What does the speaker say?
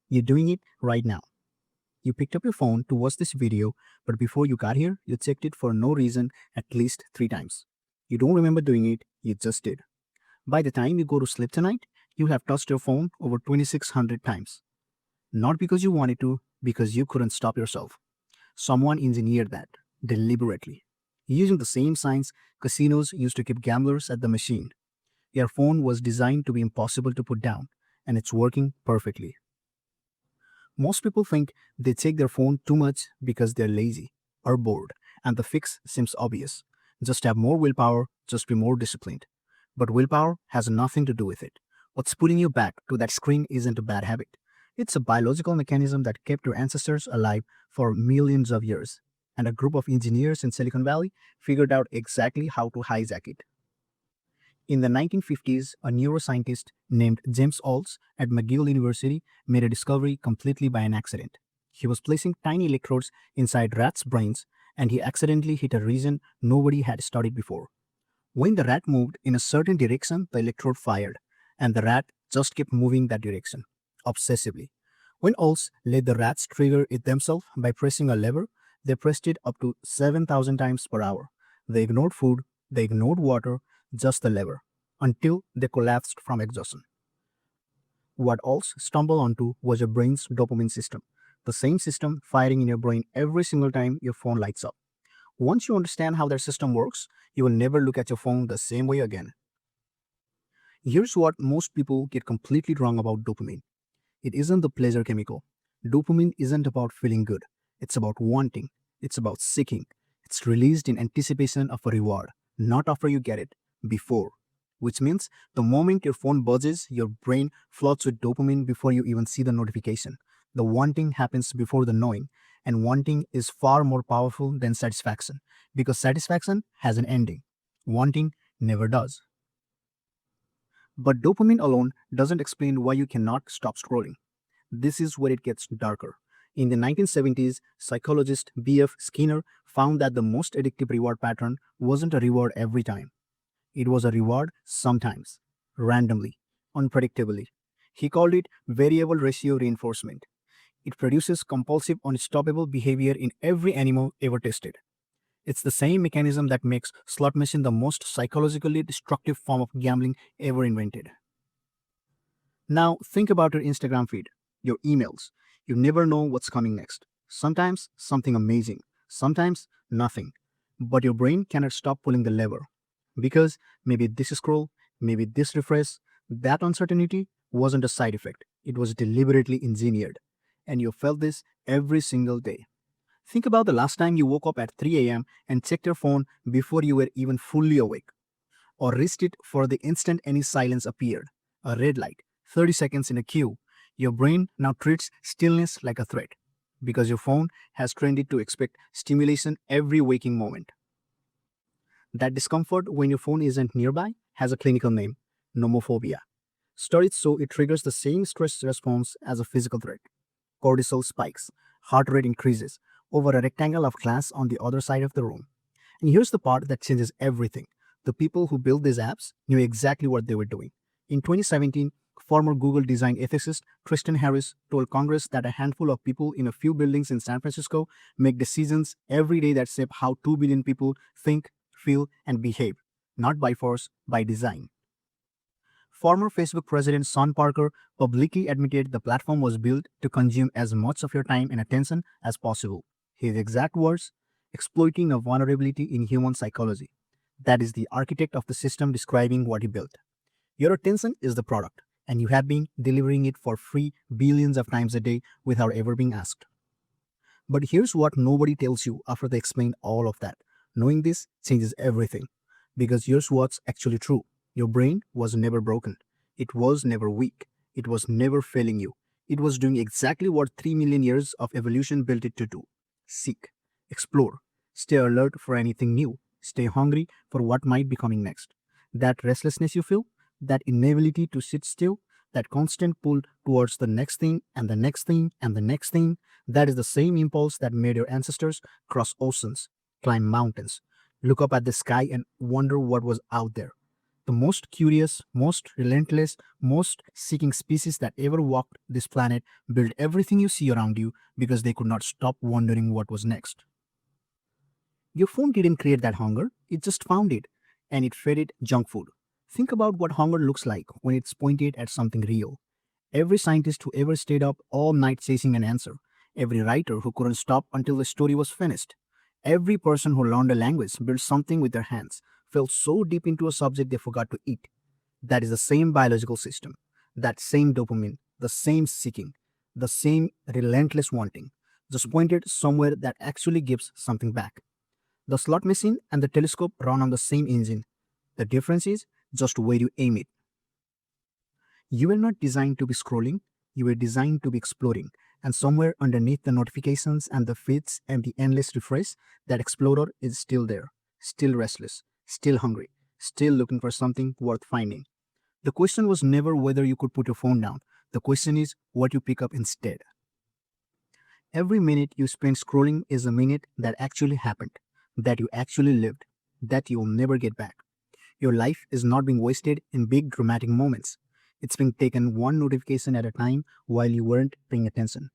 You're doing it right now. You picked up your phone to watch this video, but before you got here, you checked it for no reason at least 3 times. You don't remember doing it, you just did. By the time you go to sleep tonight, you have touched your phone over 2600 times. Not because you wanted to, because you couldn't stop yourself. Someone engineered that, deliberately. Using the same science casinos used to keep gamblers at the machine. Your phone was designed to be impossible to put down, and it's working perfectly. Most people think they check their phone too much because they're lazy or bored, and the fix seems obvious. Just have more willpower, just be more disciplined. But willpower has nothing to do with it. What's pulling you back to that screen isn't a bad habit. It's a biological mechanism that kept your ancestors alive for millions of years. And a group of engineers in Silicon Valley figured out exactly how to hijack it. In the 1950s, a neuroscientist named James Olds at McGill University made a discovery completely by an accident. He was placing tiny electrodes inside rats' brains and he accidentally hit a region nobody had studied before. When the rat moved in a certain direction, the electrode fired, and the rat just kept moving that direction, obsessively. When Olds let the rats trigger it themselves by pressing a lever, they pressed it up to 7,000 times per hour. They ignored food, they ignored water, just the lever, until they collapsed from exhaustion. What Olds stumbled onto was your brain's dopamine system, the same system firing in your brain every single time your phone lights up. Once you understand how their system works, you will never look at your phone the same way again. Here's what most people get completely wrong about dopamine. It isn't the pleasure chemical. Dopamine isn't about feeling good. It's about wanting. It's about seeking. It's released in anticipation of a reward, not after you get it, before. Which means the moment your phone buzzes, your brain floods with dopamine before you even see the notification. The wanting happens before the knowing, and wanting is far more powerful than satisfaction because satisfaction has an ending. Wanting never does. But dopamine alone doesn't explain why you cannot stop scrolling. This is where it gets darker. In the 1970s, psychologist B.F. Skinner found that the most addictive reward pattern wasn't a reward every time. It was a reward sometimes, randomly, unpredictably. He called it variable ratio reinforcement. It produces compulsive, unstoppable behavior in every animal ever tested. It's the same mechanism that makes slot machine the most psychologically destructive form of gambling ever invented. Now, think about your Instagram feed, your emails. You never know what's coming next. Sometimes something amazing, sometimes nothing. But your brain cannot stop pulling the lever. Because maybe this scroll, maybe this refresh, that uncertainty wasn't a side effect. It was deliberately engineered. And you felt this every single day. Think about the last time you woke up at 3 a.m. and checked your phone before you were even fully awake, or risked it for the instant any silence appeared. A red light, 30 seconds in a queue. Your brain now treats stillness like a threat because your phone has trained it to expect stimulation every waking moment. That discomfort when your phone isn't nearby has a clinical name, nomophobia. Studies show it triggers the same stress response as a physical threat. Cortisol spikes, heart rate increases over a rectangle of glass on the other side of the room. And here's the part that changes everything. The people who built these apps knew exactly what they were doing. In 2017, former Google design ethicist Tristan Harris told Congress that a handful of people in a few buildings in San Francisco make decisions every day that shape how 2 billion people think, feel, and behave, not by force, by design. Former Facebook president Sean Parker publicly admitted the platform was built to consume as much of your time and attention as possible. His exact words, exploiting a vulnerability in human psychology. That is the architect of the system describing what he built. Your attention is the product, and you have been delivering it for free billions of times a day without ever being asked. But here's what nobody tells you after they explain all of that. Knowing this changes everything. Because here's what's actually true. Your brain was never broken. It was never weak. It was never failing you. It was doing exactly what 3 million years of evolution built it to do. Seek, explore, stay alert for anything new, stay hungry for what might be coming next. That restlessness you feel, that inability to sit still, that constant pull towards the next thing and the next thing and the next thing, that is the same impulse that made your ancestors cross oceans, climb mountains, look up at the sky and wonder what was out there. The most curious, most relentless, most seeking species that ever walked this planet built everything you see around you because they could not stop wondering what was next. Your phone didn't create that hunger, it just found it, and it fed it junk food. Think about what hunger looks like when it's pointed at something real. Every scientist who ever stayed up all night chasing an answer, every writer who couldn't stop until the story was finished, every person who learned a language, built something with their hands, fell so deep into a subject they forgot to eat. That is the same biological system, that same dopamine, the same seeking, the same relentless wanting, just pointed somewhere that actually gives something back. The slot machine and the telescope run on the same engine. The difference is just where you aim it. You were not designed to be scrolling, you were designed to be exploring. And somewhere underneath the notifications and the feeds and the endless refresh, that explorer is still there, still restless, still hungry, still looking for something worth finding. The question was never whether you could put your phone down. The question is what you pick up instead. Every minute you spend scrolling is a minute that actually happened, that you actually lived, that you'll never get back. Your life is not being wasted in big dramatic moments. It's being taken one notification at a time while you weren't paying attention.